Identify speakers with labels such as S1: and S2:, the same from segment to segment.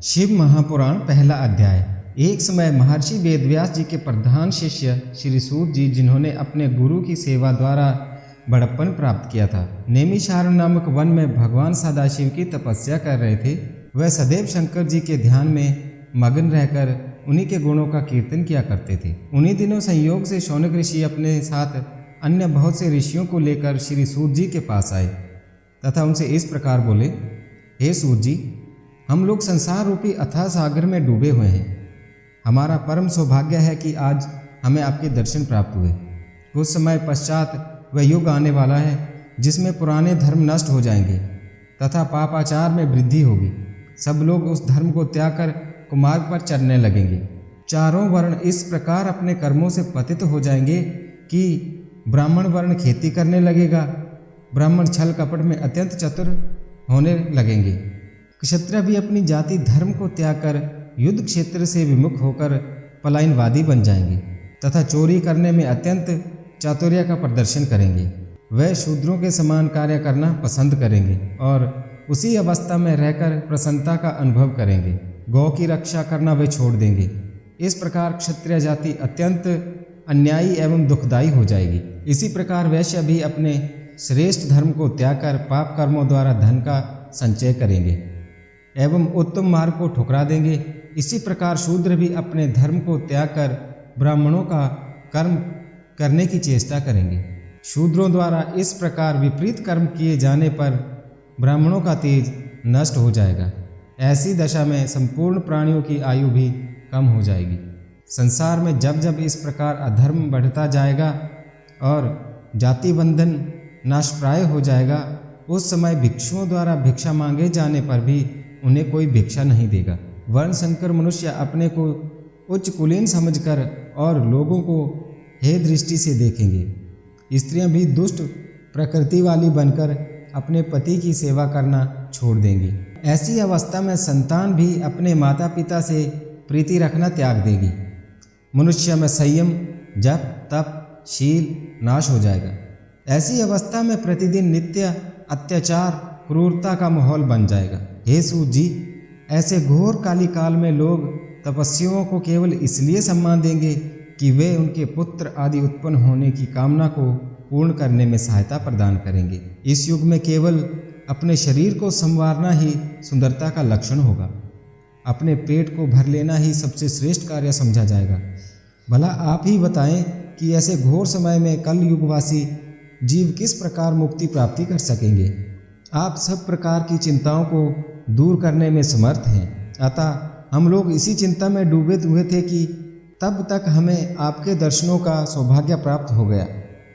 S1: शिव महापुराण पहला अध्याय। एक समय महर्षि वेदव्यास जी के प्रधान शिष्य श्री सूत जी, जिन्होंने अपने गुरु की सेवा द्वारा बड़प्पन प्राप्त किया था, नेमिषारण्य नामक वन में भगवान सदाशिव की तपस्या कर रहे थे। वह सदैव शंकर जी के ध्यान में मगन रहकर उन्हीं के गुणों का कीर्तन किया करते थे। उन्हीं दिनों संयोग से शौनक ऋषि अपने साथ अन्य बहुत से ऋषियों को लेकर श्री सूत जी के पास आए तथा उनसे इस प्रकार बोले, हे सूत जी, हम लोग संसार रूपी अथाह सागर में डूबे हुए हैं। हमारा परम सौभाग्य है कि आज हमें आपके दर्शन प्राप्त हुए। कुछ समय पश्चात वह युग आने वाला है जिसमें पुराने धर्म नष्ट हो जाएंगे तथा पापाचार में वृद्धि होगी। सब लोग उस धर्म को त्याग कर कुमार्ग पर चलने लगेंगे। चारों वर्ण इस प्रकार अपने कर्मों से पतित हो जाएंगे कि ब्राह्मण वर्ण खेती करने लगेगा, ब्राह्मण छल कपट में अत्यंत चतुर होने लगेंगे, क्षत्रिय भी अपनी जाति धर्म को त्याग कर युद्ध क्षेत्र से विमुख होकर पलायनवादी बन जाएंगे तथा चोरी करने में अत्यंत चातुर्य का प्रदर्शन करेंगे। वह शूद्रों के समान कार्य करना पसंद करेंगे और उसी अवस्था में रहकर प्रसन्नता का अनुभव करेंगे। गौ की रक्षा करना वे छोड़ देंगे। इस प्रकार क्षत्रिय जाति अत्यंत अन्यायी एवं दुखदायी हो जाएगी। इसी प्रकार वैश्य भी अपने श्रेष्ठ धर्म को त्याग कर पाप कर्मों द्वारा धन का संचय करेंगे एवं उत्तम मार्ग को ठुकरा देंगे। इसी प्रकार शूद्र भी अपने धर्म को त्याग कर ब्राह्मणों का कर्म करने की चेष्टा करेंगे। शूद्रों द्वारा इस प्रकार विपरीत कर्म किए जाने पर ब्राह्मणों का तेज नष्ट हो जाएगा। ऐसी दशा में संपूर्ण प्राणियों की आयु भी कम हो जाएगी। संसार में जब जब इस प्रकार अधर्म बढ़ता जाएगा और जाति बंधन नाशप्राय हो जाएगा, उस समय भिक्षुओं द्वारा भिक्षा मांगे जाने पर भी उन्हें कोई भिक्षा नहीं देगा। वर्ण संकर मनुष्य अपने को उच्च कुलीन समझकर और लोगों को हे दृष्टि से देखेंगे। स्त्रियां भी दुष्ट प्रकृति वाली बनकर अपने पति की सेवा करना छोड़ देंगी। ऐसी अवस्था में संतान भी अपने माता पिता से प्रीति रखना त्याग देगी। मनुष्य में संयम, जप, तप, शील नाश हो जाएगा। ऐसी अवस्था में प्रतिदिन नित्य अत्याचार, क्रूरता का माहौल बन जाएगा। हे सूत जी, ऐसे घोर काली काल में लोग तपस्वियों को केवल इसलिए सम्मान देंगे कि वे उनके पुत्र आदि उत्पन्न होने की कामना को पूर्ण करने में सहायता प्रदान करेंगे। इस युग में केवल अपने शरीर को संवारना ही सुंदरता का लक्षण होगा। अपने पेट को भर लेना ही सबसे श्रेष्ठ कार्य समझा जाएगा। भला आप ही बताएं कि ऐसे घोर समय में कल युगवासी जीव किस प्रकार मुक्ति प्राप्ति कर सकेंगे। आप सब प्रकार की चिंताओं को दूर करने में समर्थ हैं। अतः हम लोग इसी चिंता में डूबे हुए थे कि तब तक हमें आपके दर्शनों का सौभाग्य प्राप्त हो गया।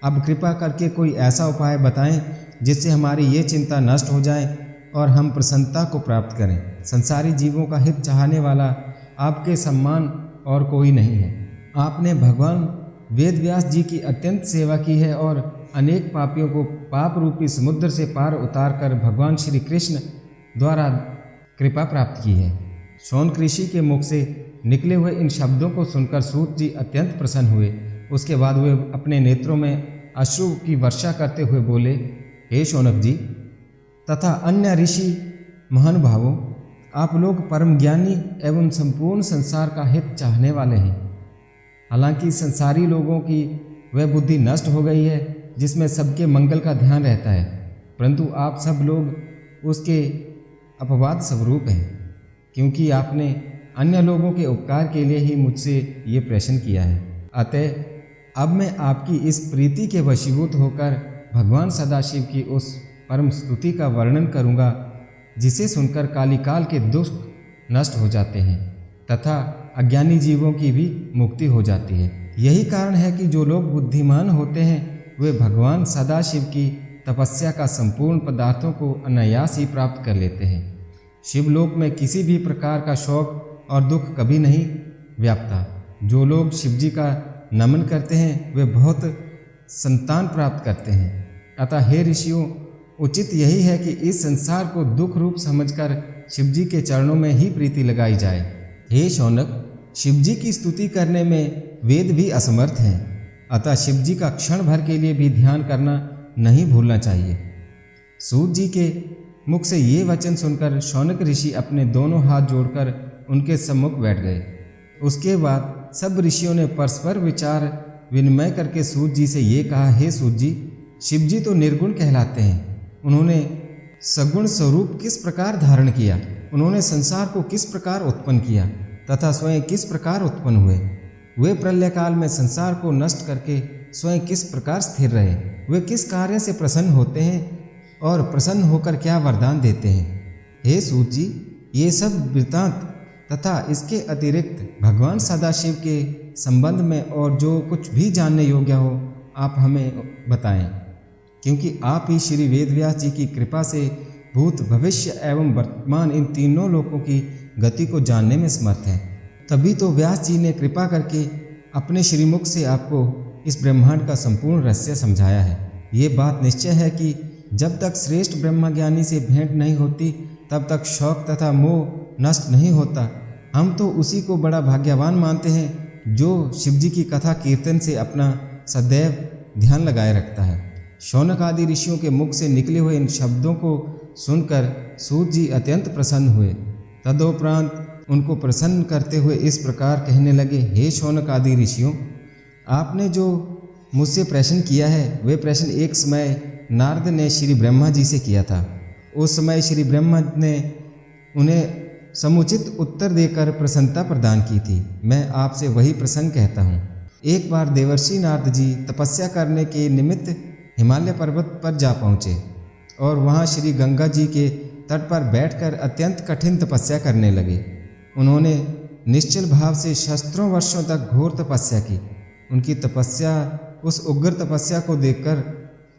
S1: अब कृपा करके कोई ऐसा उपाय बताएं जिससे हमारी ये चिंता नष्ट हो जाए और हम प्रसन्नता को प्राप्त करें। संसारी जीवों का हित चाहने वाला आपके सम्मान और कोई नहीं है। आपने भगवान वेदव्यास जी की अत्यंत सेवा की है और अनेक पापियों को पाप रूपी समुद्र से पार उतार कर भगवान श्री कृष्ण द्वारा कृपा प्राप्त की है। शौनक ऋषि के मुख से निकले हुए इन शब्दों को सुनकर सूत जी अत्यंत प्रसन्न हुए। उसके बाद वे अपने नेत्रों में अश्रु की वर्षा करते हुए बोले, हे शौनक जी तथा अन्य ऋषि महानुभावों, आप लोग परम ज्ञानी एवं संपूर्ण संसार का हित चाहने वाले हैं। हालांकि संसारी लोगों की वह बुद्धि नष्ट हो गई है जिसमें सबके मंगल का ध्यान रहता है, परंतु आप सब लोग उसके अपवाद स्वरूप हैं, क्योंकि आपने अन्य लोगों के उपकार के लिए ही मुझसे ये प्रश्न किया है। अतः अब मैं आपकी इस प्रीति के वशीभूत होकर भगवान सदाशिव की उस परम स्तुति का वर्णन करूँगा जिसे सुनकर कालिकाल के दुष्ट नष्ट हो जाते हैं तथा अज्ञानी जीवों की भी मुक्ति हो जाती है। यही कारण है कि जो लोग बुद्धिमान होते हैं वे भगवान सदाशिव की तपस्या का संपूर्ण पदार्थों को अनायास ही प्राप्त कर लेते हैं। शिवलोक में किसी भी प्रकार का शौक और दुख कभी नहीं व्यापता। जो लोग शिवजी का नमन करते हैं वे बहुत संतान प्राप्त करते हैं। अतः हे ऋषियों, उचित यही है कि इस संसार को दुख रूप समझकर शिवजी के चरणों में ही प्रीति लगाई जाए। हे शौनक, शिवजी की स्तुति करने में वेद भी असमर्थ हैं, अतः शिवजी का क्षण भर के लिए भी ध्यान करना नहीं भूलना चाहिए। सूत जी के मुख से ये वचन सुनकर शौनक ऋषि अपने दोनों हाथ जोड़कर उनके सम्मुख बैठ गए। उसके बाद सब ऋषियों ने परस्पर विचार विनिमय करके सूत जी से ये कहा, हे सूत जी, शिव जी तो निर्गुण कहलाते हैं। उन्होंने सगुण स्वरूप किस प्रकार धारण किया, उन्होंने संसार को किस प्रकार उत्पन्न किया तथा स्वयं किस प्रकार उत्पन्न हुए। वे प्रलय काल में संसार को नष्ट करके स्वयं किस प्रकार स्थिर रहे। वे किस कार्य से प्रसन्न होते हैं और प्रसन्न होकर क्या वरदान देते हैं। हे सूत जी, ये सब वृत्तांत तथा इसके अतिरिक्त भगवान सदाशिव के संबंध में और जो कुछ भी जानने योग्य हो आप हमें बताएं, क्योंकि आप ही श्री वेदव्यास जी की कृपा से भूत भविष्य एवं वर्तमान इन तीनों लोकों की गति को जानने में समर्थ हैं। तभी तो व्यास जी ने कृपा करके अपने श्रीमुख से आपको इस ब्रह्मांड का संपूर्ण रहस्य समझाया है। ये बात निश्चय है कि जब तक श्रेष्ठ ब्रह्मज्ञानी से भेंट नहीं होती तब तक शौक तथा मोह नष्ट नहीं होता। हम तो उसी को बड़ा भाग्यवान मानते हैं जो शिवजी की कथा कीर्तन से अपना सदैव ध्यान लगाए रखता है। शौनक आदि ऋषियों के मुख से निकले हुए इन शब्दों को सुनकर सूत जी अत्यंत प्रसन्न हुए। तदोपरांत उनको प्रसन्न करते हुए इस प्रकार कहने लगे, हे शौनक आदि ऋषियों, आपने जो मुझसे प्रश्न किया है वे प्रश्न एक समय नारद ने श्री ब्रह्मा जी से किया था। उस समय श्री ब्रह्मा ने उन्हें समुचित उत्तर देकर प्रसन्नता प्रदान की थी। मैं आपसे वही प्रसंग कहता हूँ। एक बार देवर्षि नारद जी तपस्या करने के निमित्त हिमालय पर्वत पर जा पहुँचे और वहाँ श्री गंगा जी के तट पर बैठकर अत्यंत कठिन तपस्या करने लगे। उन्होंने निश्चल भाव से सहस्त्रों वर्षों तक घोर तपस्या की। उनकी तपस्या, उस उग्र तपस्या को देखकर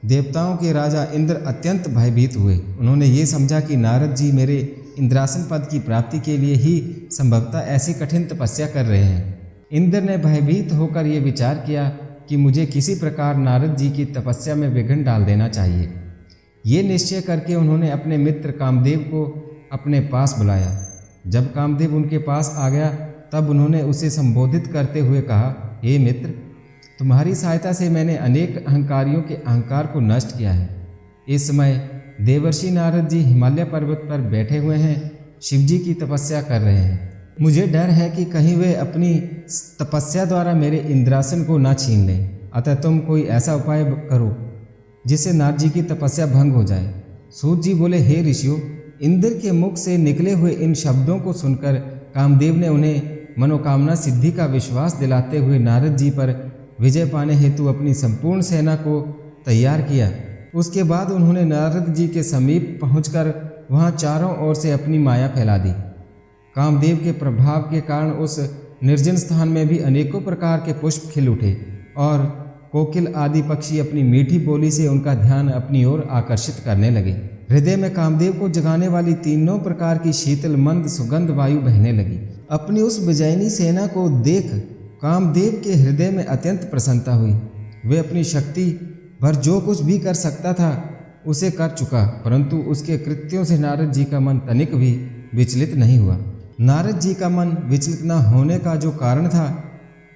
S1: देवताओं के राजा इंद्र अत्यंत भयभीत हुए। उन्होंने ये समझा कि नारद जी मेरे इंद्रासन पद की प्राप्ति के लिए ही संभवतः ऐसी कठिन तपस्या कर रहे हैं। इंद्र ने भयभीत होकर ये विचार किया कि मुझे किसी प्रकार नारद जी की तपस्या में विघ्न डाल देना चाहिए। ये निश्चय करके उन्होंने अपने मित्र कामदेव को अपने पास बुलाया। जब कामदेव उनके पास आ गया तब उन्होंने उसे संबोधित करते हुए कहा, हे मित्र, तुम्हारी सहायता से मैंने अनेक अहंकारियों के अहंकार को नष्ट किया है। इस समय देवर्षि नारद जी हिमालय पर्वत पर बैठे हुए हैं, शिवजी की तपस्या कर रहे हैं। मुझे डर है कि कहीं वे अपनी तपस्या द्वारा मेरे इंद्रासन को ना छीन लें। अतः तुम कोई ऐसा उपाय करो जिससे नारद जी की तपस्या भंग हो जाए। सूत जी बोले, हे ऋषियों, इंद्र के मुख से निकले हुए इन शब्दों को सुनकर कामदेव ने उन्हें मनोकामना सिद्धि का विश्वास दिलाते हुए नारद जी पर विजय पाने हेतु अपनी संपूर्ण सेना को तैयार किया। उसके बाद उन्होंने नारद जी के समीप पहुंचकर वहां चारों ओर से अपनी माया फैला दी। कामदेव के प्रभाव के कारण उस निर्जन स्थान में भी अनेकों प्रकार के पुष्प खिल उठे और कोकिल आदि पक्षी अपनी मीठी बोली से उनका ध्यान अपनी ओर आकर्षित करने लगे। हृदय में कामदेव को जगाने वाली तीनों प्रकार की शीतल मंद सुगंध वायु बहने लगी। अपनी उस विजयनी सेना को देख कामदेव के हृदय में अत्यंत प्रसन्नता हुई। वे अपनी शक्ति भर जो कुछ भी कर सकता था उसे कर चुका, परंतु उसके कृत्यों से नारद जी का मन तनिक भी विचलित नहीं हुआ। नारद जी का मन विचलित न होने का जो कारण था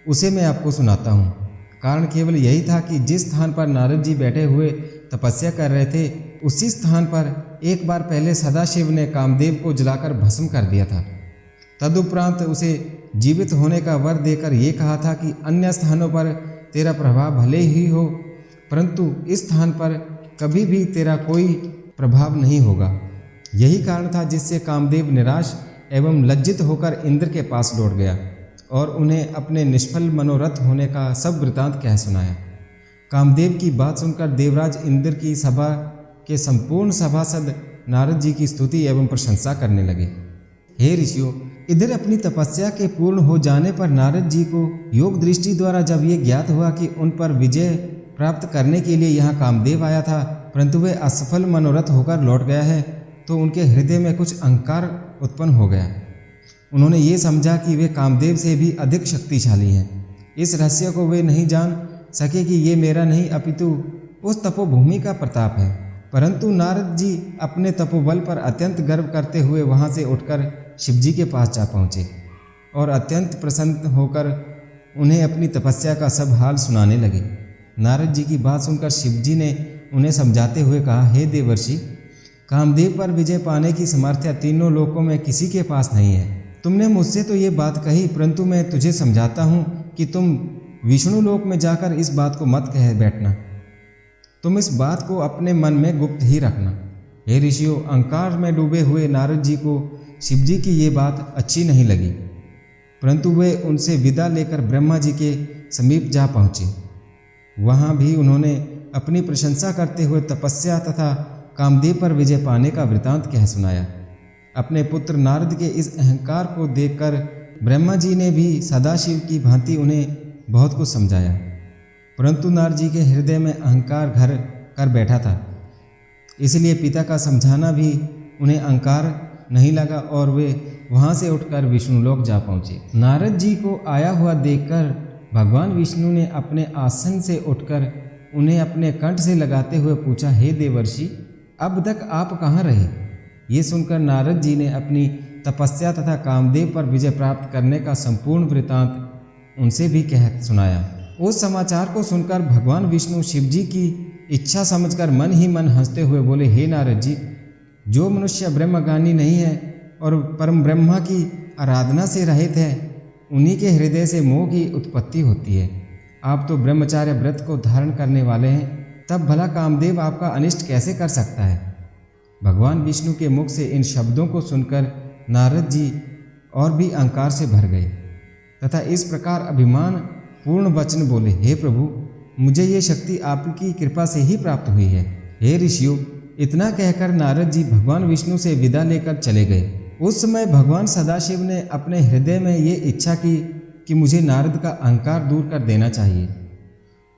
S1: उसे मैं आपको सुनाता हूँ। कारण केवल यही था कि जिस स्थान पर नारद जी बैठे हुए तपस्या कर रहे थे उसी स्थान पर एक बार पहले सदाशिव ने कामदेव को जलाकर भस्म कर दिया था। तदुपरांत उसे जीवित होने का वर देकर ये कहा था कि अन्य स्थानों पर तेरा प्रभाव भले ही हो, परंतु इस स्थान पर कभी भी तेरा कोई प्रभाव नहीं होगा। यही कारण था जिससे कामदेव निराश एवं लज्जित होकर इंद्र के पास लौट गया और उन्हें अपने निष्फल मनोरथ होने का सब वृतांत कह सुनाया। कामदेव की बात सुनकर देवराज इंद्र की सभा के संपूर्ण सभासद नारद जी की स्तुति एवं प्रशंसा करने लगे। हे ऋषियों, इधर अपनी तपस्या के पूर्ण हो जाने पर नारद जी को योग दृष्टि द्वारा जब ये ज्ञात हुआ कि उन पर विजय प्राप्त करने के लिए यहाँ कामदेव आया था, परंतु वे असफल मनोरथ होकर लौट गया है, तो उनके हृदय में कुछ अहंकार उत्पन्न हो गया। उन्होंने ये समझा कि वे कामदेव से भी अधिक शक्तिशाली हैं। इस रहस्य को वे नहीं जान सके कि ये मेरा नहीं अपितु उस तपोभूमि का प्रताप है। परंतु नारद जी अपने तपोबल पर अत्यंत गर्व करते हुए वहाँ से उठकर शिवजी के पास जा पहुँचे और अत्यंत प्रसन्न होकर उन्हें अपनी तपस्या का सब हाल सुनाने लगे। नारद जी की बात सुनकर शिवजी ने उन्हें समझाते हुए कहा, हे देवर्षि, कामदेव पर विजय पाने की सामर्थ्य तीनों लोकों में किसी के पास नहीं है। तुमने मुझसे तो ये बात कही, परंतु मैं तुझे समझाता हूँ कि तुम विष्णु लोक में जाकर इस बात को मत कह बैठना। तुम इस बात को अपने मन में गुप्त ही रखना। हे ऋषियों, अहंकार में डूबे हुए नारद जी को शिव जी की ये बात अच्छी नहीं लगी, परंतु वे उनसे विदा लेकर ब्रह्मा जी के समीप जा पहुँचे। वहाँ भी उन्होंने अपनी प्रशंसा करते हुए तपस्या तथा कामदेव पर विजय पाने का वृतांत कह सुनाया। अपने पुत्र नारद के इस अहंकार को देखकर ब्रह्मा जी ने भी सदाशिव की भांति उन्हें बहुत कुछ समझाया, परंतु नारद जी के हृदय में अहंकार घर कर बैठा था, इसलिए पिता का समझाना भी उन्हें अहंकार नहीं लगा और वे वहाँ से उठकर विष्णुलोक जा पहुँचे। नारद जी को आया हुआ देखकर भगवान विष्णु ने अपने आसन से उठकर उन्हें अपने कंठ से लगाते हुए पूछा, हे देवर्षि, अब तक आप कहाँ रहे? ये सुनकर नारद जी ने अपनी तपस्या तथा कामदेव पर विजय प्राप्त करने का संपूर्ण वृतांत उनसे भी कह सुनाया। उस समाचार को सुनकर भगवान विष्णु शिव जी की इच्छा समझकर मन ही मन हंसते हुए बोले, हे नारद जी, जो मनुष्य ब्रह्मज्ञानी नहीं है और परम ब्रह्मा की आराधना से रहित है, उन्हीं के हृदय से मोह की उत्पत्ति होती है। आप तो ब्रह्मचार्य व्रत को धारण करने वाले हैं, तब भला कामदेव आपका अनिष्ट कैसे कर सकता है? भगवान विष्णु के मुख से इन शब्दों को सुनकर नारद जी और भी अहंकार से भर गए तथा इस प्रकार अभिमान पूर्ण वचन बोले, हे प्रभु, मुझे ये शक्ति आपकी कृपा से ही प्राप्त हुई है। हे ऋषियों, इतना कहकर नारद जी भगवान विष्णु से विदा लेकर चले गए। उस समय भगवान सदाशिव ने अपने हृदय में ये इच्छा की कि मुझे नारद का अहंकार दूर कर देना चाहिए।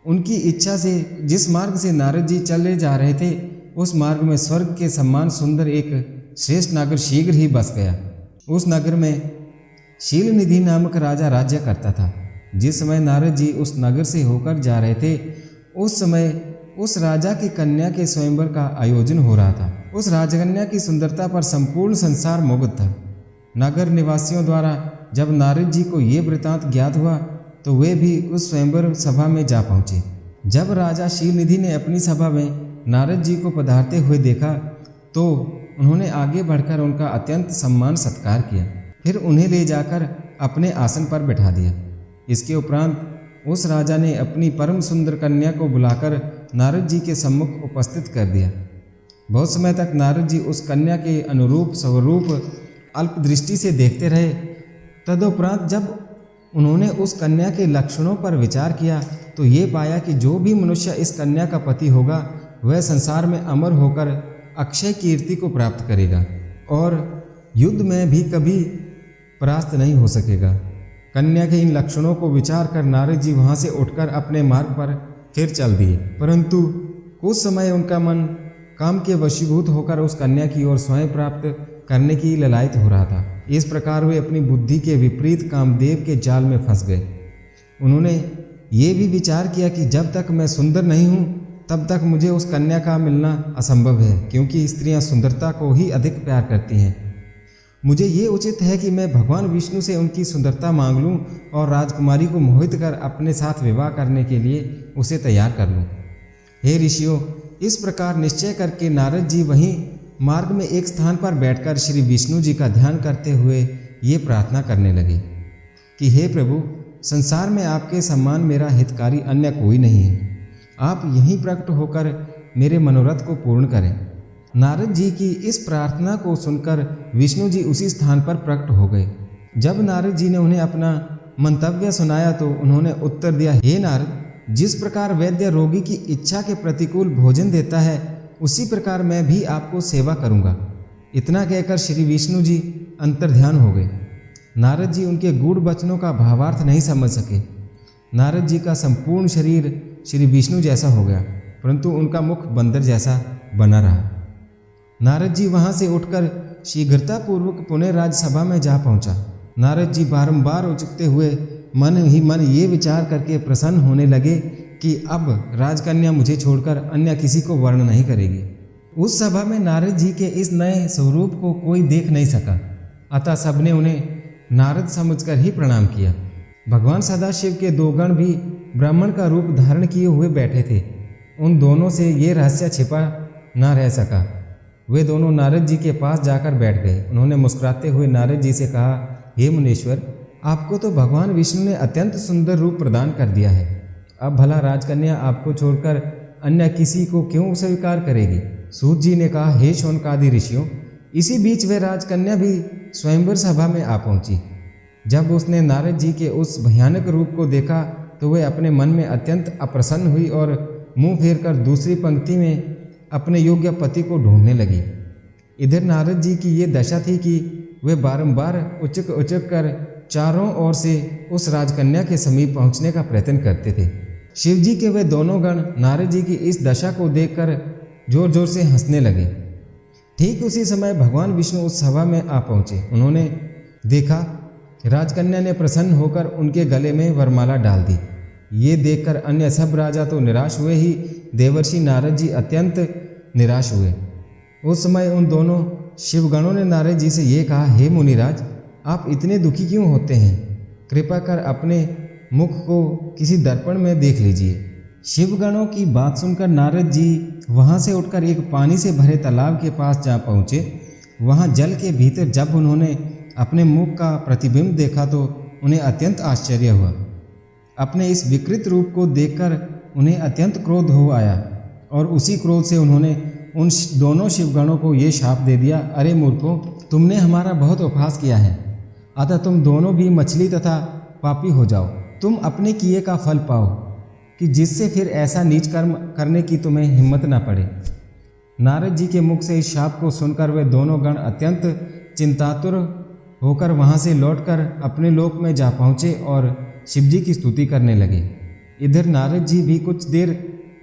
S1: उनकी इच्छा से जिस मार्ग से नारद जी चले जा रहे थे, उस मार्ग में स्वर्ग के समान सुंदर एक श्रेष्ठ नगर शीघ्र ही बस गया। उस नगर में शीलनिधि नामक राजा राज्य करता था। जिस समय नारद जी उस नगर से होकर जा रहे थे, उस समय उस राजा की कन्या के स्वयंवर का आयोजन हो रहा था। उस राजकन्या की सुंदरता पर संपूर्ण संसार मुग्ध था। नगर निवासियों द्वारा जब नारद जी को ये वृतांत ज्ञात हुआ तो वे भी उस स्वयंवर सभा में जा पहुँचे। जब राजा शीलनिधि ने अपनी सभा में नारद जी को पधारते हुए देखा तो उन्होंने आगे बढ़कर उनका अत्यंत सम्मान सत्कार किया, फिर उन्हें ले जाकर अपने आसन पर बैठा दिया। इसके उपरांत उस राजा ने अपनी परम सुंदर कन्या को बुलाकर नारद जी के सम्मुख उपस्थित कर दिया। बहुत समय तक नारद जी उस कन्या के अनुरूप स्वरूप अल्प दृष्टि से देखते रहे। तदुपरांत जब उन्होंने उस कन्या के लक्षणों पर विचार किया तो ये पाया कि जो भी मनुष्य इस कन्या का पति होगा वह संसार में अमर होकर अक्षय कीर्ति को प्राप्त करेगा और युद्ध में भी कभी परास्त नहीं हो सकेगा। कन्या के इन लक्षणों को विचार कर नारद जी वहाँ से उठकर अपने मार्ग पर फिर चल दिए, परंतु कुछ समय उनका मन काम के वशीभूत होकर उस कन्या की ओर स्वयं प्राप्त करने की ललायत हो रहा था। इस प्रकार वे अपनी बुद्धि के विपरीत कामदेव के जाल में फंस गए। उन्होंने ये भी विचार किया कि जब तक मैं सुंदर नहीं हूँ तब तक मुझे उस कन्या का मिलना असंभव है, क्योंकि स्त्रियां सुंदरता को ही अधिक प्यार करती हैं। मुझे ये उचित है कि मैं भगवान विष्णु से उनकी सुंदरता मांग लूँ और राजकुमारी को मोहित कर अपने साथ विवाह करने के लिए उसे तैयार कर लूँ। हे ऋषियों, इस प्रकार निश्चय करके नारद जी वहीं मार्ग में एक स्थान पर बैठकर श्री विष्णु जी का ध्यान करते हुए ये प्रार्थना करने लगे कि हे प्रभु, संसार में आपके समान मेरा हितकारी अन्य कोई नहीं है। आप यहीं प्रकट होकर मेरे मनोरथ को पूर्ण करें। नारद जी की इस प्रार्थना को सुनकर विष्णु जी उसी स्थान पर प्रकट हो गए। जब नारद जी ने उन्हें अपना मंतव्य सुनाया तो उन्होंने उत्तर दिया, हे नारद, जिस प्रकार वैद्य रोगी की इच्छा के प्रतिकूल भोजन देता है उसी प्रकार मैं भी आपको सेवा करूंगा। इतना कहकर श्री विष्णु जी अंतर्ध्यान हो गए। नारद जी उनके गूढ़ वचनों का भावार्थ नहीं समझ सके। नारद जी का संपूर्ण शरीर श्री विष्णु जैसा हो गया, परंतु उनका मुख बंदर जैसा बना रहा। नारद जी वहाँ से उठकर शीघ्रतापूर्वक पुनः राजसभा में जा पहुँचा। नारद जी बारंबार उचकते हुए मन ही मन ये विचार करके प्रसन्न होने लगे कि अब राजकन्या मुझे छोड़कर अन्य किसी को वर्ण नहीं करेगी। उस सभा में नारद जी के इस नए स्वरूप को कोई देख नहीं सका, अतः सबने उन्हें नारद समझकर ही प्रणाम किया। भगवान सदाशिव के दो गण भी ब्राह्मण का रूप धारण किए हुए बैठे थे। उन दोनों से ये रहस्य छिपा न रह सका। वे दोनों नारद जी के पास जाकर बैठ गए। उन्होंने मुस्कुराते हुए नारद जी से कहा, हे मुनीश्वर, आपको तो भगवान विष्णु ने अत्यंत सुंदर रूप प्रदान कर दिया है। अब भला राजकन्या आपको छोड़कर अन्य किसी को क्यों स्वीकार करेगी? सूत जी ने कहा, हे शौनकादि ऋषियों। इसी बीच वह राजकन्या भी स्वयंवर सभा में आ पहुंची। जब उसने नारद जी के उस भयानक रूप को देखा तो वह अपने मन में अत्यंत अप्रसन्न हुई और मुंह फेर कर दूसरी पंक्ति में अपने योग्य पति को ढूंढने लगी। इधर नारद जी की ये दशा थी कि वे बारंबार उचक उचक कर चारों ओर से उस राजकन्या के समीप पहुंचने का प्रयत्न करते थे। शिवजी के वे दोनों गण नारद जी की इस दशा को देखकर जोर जोर से हंसने लगे। ठीक उसी समय भगवान विष्णु उस सभा में आ पहुंचे। उन्होंने देखा राजकन्या ने प्रसन्न होकर उनके गले में वरमाला डाल दी। ये देखकर अन्य सब राजा तो निराश हुए ही, देवर्षि नारद जी अत्यंत निराश हुए। उस समय उन दोनों शिवगणों ने नारद जी से ये कहा, हे मुनिराज, आप इतने दुखी क्यों होते हैं? कृपा कर अपने मुख को किसी दर्पण में देख लीजिए। शिवगणों की बात सुनकर नारद जी वहाँ से उठकर एक पानी से भरे तालाब के पास जा पहुँचे। वहाँ जल के भीतर जब उन्होंने अपने मुख का प्रतिबिंब देखा तो उन्हें अत्यंत आश्चर्य हुआ। अपने इस विकृत रूप को देखकर उन्हें अत्यंत क्रोध हो आया और उसी क्रोध से उन्होंने उन दोनों शिवगणों को ये शाप दे दिया, अरे मूर्खों, तुमने हमारा बहुत उपहास किया है, अतः तुम दोनों भी मछली तथा पापी हो जाओ। तुम अपने किए का फल पाओ कि जिससे फिर ऐसा नीच कर्म करने की तुम्हें हिम्मत न पड़े। नारद जी के मुख से इस शाप को सुनकर वे दोनों गण अत्यंत चिंतातुर होकर वहाँ से लौटकर अपने लोक में जा पहुँचे और शिवजी की स्तुति करने लगे। इधर नारद जी भी कुछ देर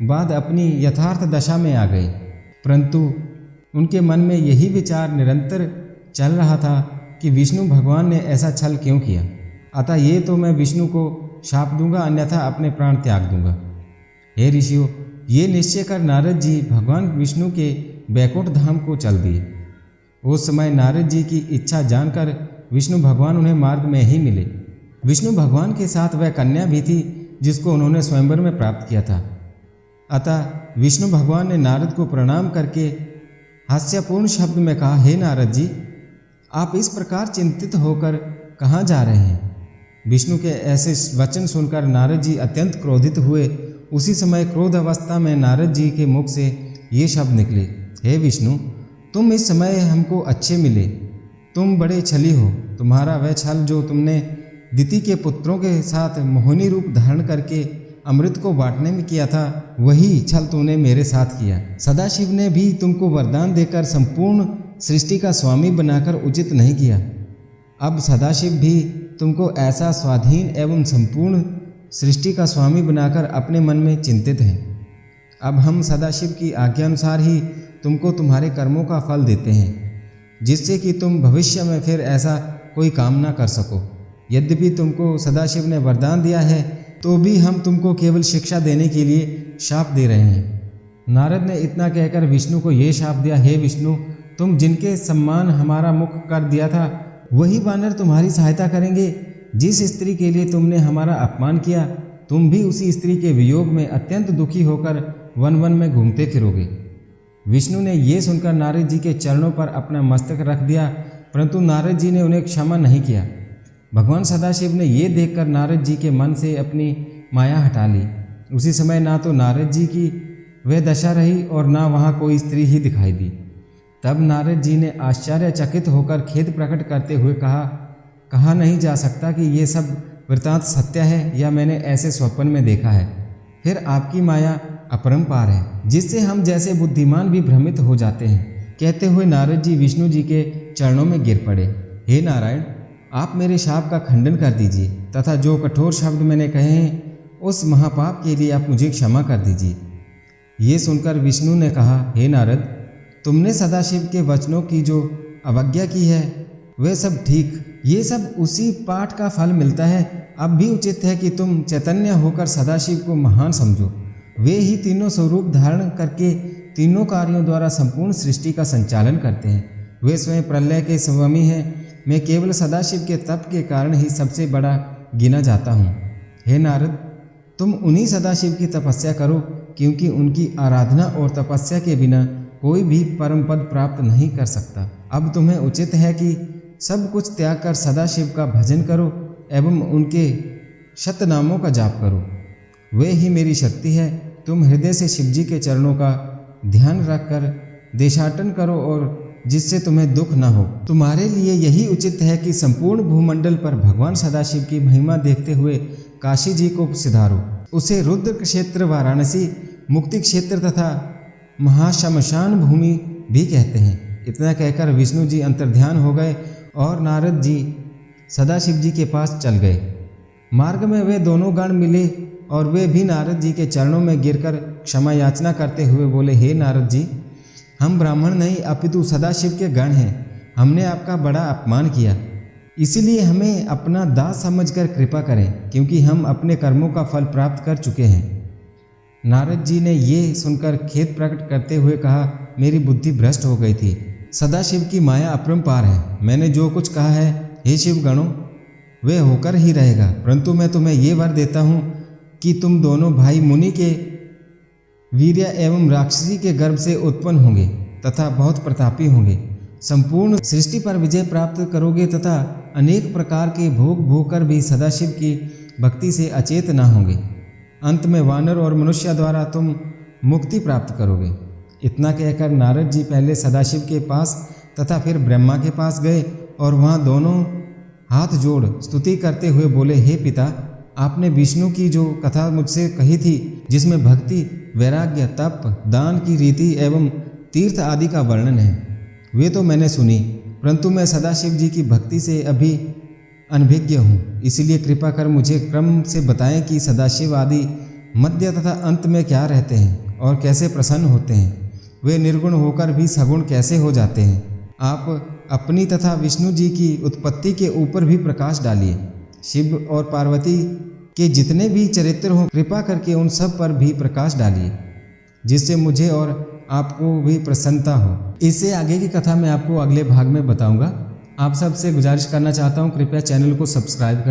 S1: बाद अपनी यथार्थ दशा में आ गए, परंतु उनके मन में यही विचार निरंतर चल रहा था कि विष्णु भगवान ने ऐसा छल क्यों किया। अतः ये तो मैं विष्णु को शाप दूंगा, अन्यथा अपने प्राण त्याग दूंगा। हे ऋषियों, ये निश्चय कर नारद जी भगवान विष्णु के बैकुंठ धाम को चल दिए। उस समय नारद जी की इच्छा जानकर विष्णु भगवान उन्हें मार्ग में ही मिले। विष्णु भगवान के साथ वह कन्या भी थी जिसको उन्होंने स्वयंवर में प्राप्त किया था। अतः विष्णु भगवान ने नारद को प्रणाम करके हास्यपूर्ण शब्द में कहा, हे नारद जी, आप इस प्रकार चिंतित होकर कहाँ जा रहे हैं? विष्णु के ऐसे वचन सुनकर नारद जी अत्यंत क्रोधित हुए। उसी समय क्रोध अवस्था में नारद जी के मुख से ये शब्द निकले, हे विष्णु, तुम इस समय हमको अच्छे मिले। तुम बड़े छली हो। तुम्हारा वह छल जो तुमने दिति के पुत्रों के साथ मोहिनी रूप धारण करके अमृत को बांटने में किया था, वही छल तुमने मेरे साथ किया। सदाशिव ने भी तुमको वरदान देकर संपूर्ण सृष्टि का स्वामी बनाकर उचित नहीं किया। अब सदाशिव भी तुमको ऐसा स्वाधीन एवं संपूर्ण सृष्टि का स्वामी बनाकर अपने मन में चिंतित हैं। अब हम सदाशिव की आज्ञा अनुसार ही तुमको तुम्हारे कर्मों का फल देते हैं, जिससे कि तुम भविष्य में फिर ऐसा कोई काम ना कर सको। यद्यपि तुमको सदाशिव ने वरदान दिया है तो भी हम तुमको केवल शिक्षा देने के लिए शाप दे रहे हैं। नारद ने इतना कहकर विष्णु को ये शाप दिया, हे विष्णु, तुम जिनके सम्मान हमारा मुख कर दिया था वही वानर तुम्हारी सहायता करेंगे। जिस स्त्री के लिए तुमने हमारा अपमान किया, तुम भी उसी स्त्री के वियोग में अत्यंत दुखी होकर वन वन में घूमते फिरोगे। विष्णु ने ये सुनकर नारद जी के चरणों पर अपना मस्तक रख दिया, परंतु नारद जी ने उन्हें क्षमा नहीं किया। भगवान सदाशिव ने ये देखकर नारद जी के मन से अपनी माया हटा ली। उसी समय ना तो नारद जी की वह दशा रही और ना वहाँ कोई स्त्री ही दिखाई दी। तब नारद जी ने आश्चर्यचकित होकर खेद प्रकट करते हुए कहा नहीं जा सकता कि ये सब वृतांत सत्य है या मैंने ऐसे स्वप्न में देखा है। फिर आपकी माया अपरंपार है, जिससे हम जैसे बुद्धिमान भी भ्रमित हो जाते हैं। कहते हुए नारद जी विष्णु जी के चरणों में गिर पड़े। हे नारायण, आप मेरे शाप का खंडन कर दीजिए तथा जो कठोर शब्द मैंने कहे हैं उस महापाप के लिए आप मुझे क्षमा कर दीजिए। ये सुनकर विष्णु ने कहा, हे नारद, तुमने सदाशिव के वचनों की जो अवज्ञा की है वह सब ठीक, ये सब उसी पाठ का फल मिलता है। अब भी उचित है कि तुम चैतन्य होकर सदाशिव को महान समझो। वे ही तीनों स्वरूप धारण करके तीनों कार्यों द्वारा संपूर्ण सृष्टि का संचालन करते हैं। वे स्वयं प्रलय के स्वामी हैं। मैं केवल सदाशिव के तप के कारण ही सबसे बड़ा गिना जाता हूँ। हे नारद, तुम उन्हीं सदाशिव की तपस्या करो, क्योंकि उनकी आराधना और तपस्या के बिना कोई भी परम पद प्राप्त नहीं कर सकता। अब तुम्हें उचित है कि सब कुछ त्याग कर सदाशिव का भजन करो एवं उनके शतनामों का जाप करो। वे ही मेरी शक्ति है। तुम हृदय से शिवजी के चरणों का ध्यान रखकर देशाटन करो और जिससे तुम्हें दुख न हो। तुम्हारे लिए यही उचित है कि संपूर्ण भूमंडल पर भगवान सदाशिव की महिमा देखते हुए काशी जी को सिधारो। उसे रुद्र क्षेत्र, वाराणसी, मुक्ति क्षेत्र तथा महाशमशान भूमि भी कहते हैं। इतना कहकर विष्णु जी अंतर्ध्यान हो गए और नारद जी सदाशिव जी के पास चल गए। मार्ग में वे दोनों गण मिले और वे भी नारद जी के चरणों में गिरकर क्षमा याचना करते हुए बोले, हे नारद जी, हम ब्राह्मण नहीं अपितु सदाशिव के गण हैं। हमने आपका बड़ा अपमान किया, इसलिए हमें अपना दास समझकर कृपा करें, क्योंकि हम अपने कर्मों का फल प्राप्त कर चुके हैं। नारद जी ने ये सुनकर खेद प्रकट करते हुए कहा, मेरी बुद्धि भ्रष्ट हो गई थी। सदाशिव की माया अपरंपार है। मैंने जो कुछ कहा है हे शिव गणों, वे होकर ही रहेगा। परंतु मैं तुम्हें ये वर देता हूँ कि तुम दोनों भाई मुनि के वीर्य एवं राक्षसी के गर्भ से उत्पन्न होंगे तथा बहुत प्रतापी होंगे। संपूर्ण सृष्टि पर विजय प्राप्त करोगे तथा अनेक प्रकार के भोग भोगकर भी सदाशिव की भक्ति से अचेत न होंगे। अंत में वानर और मनुष्य द्वारा तुम मुक्ति प्राप्त करोगे। इतना कहकर नारद जी पहले सदाशिव के पास तथा फिर ब्रह्मा के पास गए और वहाँ दोनों हाथ जोड़ स्तुति करते हुए बोले, हे पिता, आपने विष्णु की जो कथा मुझसे कही थी, जिसमें भक्ति, वैराग्य, तप, दान की रीति एवं तीर्थ आदि का वर्णन है, वे तो मैंने सुनी, परंतु मैं सदाशिव जी की भक्ति से अभी अनभिज्ञ हूँ। इसलिए कृपा कर मुझे क्रम से बताएं कि सदाशिव आदि मध्य तथा अंत में क्या रहते हैं और कैसे प्रसन्न होते हैं। वे निर्गुण होकर भी सगुण कैसे हो जाते हैं। आप अपनी तथा विष्णु जी की उत्पत्ति के ऊपर भी प्रकाश डालिए। शिव और पार्वती के जितने भी चरित्र हों, कृपा करके उन सब पर भी प्रकाश डालिए, जिससे मुझे और आपको भी प्रसन्नता हो। इससे आगे की कथा मैं आपको अगले भाग में बताऊंगा। आप सबसे गुजारिश करना चाहता हूं, कृपया चैनल को सब्सक्राइब करें।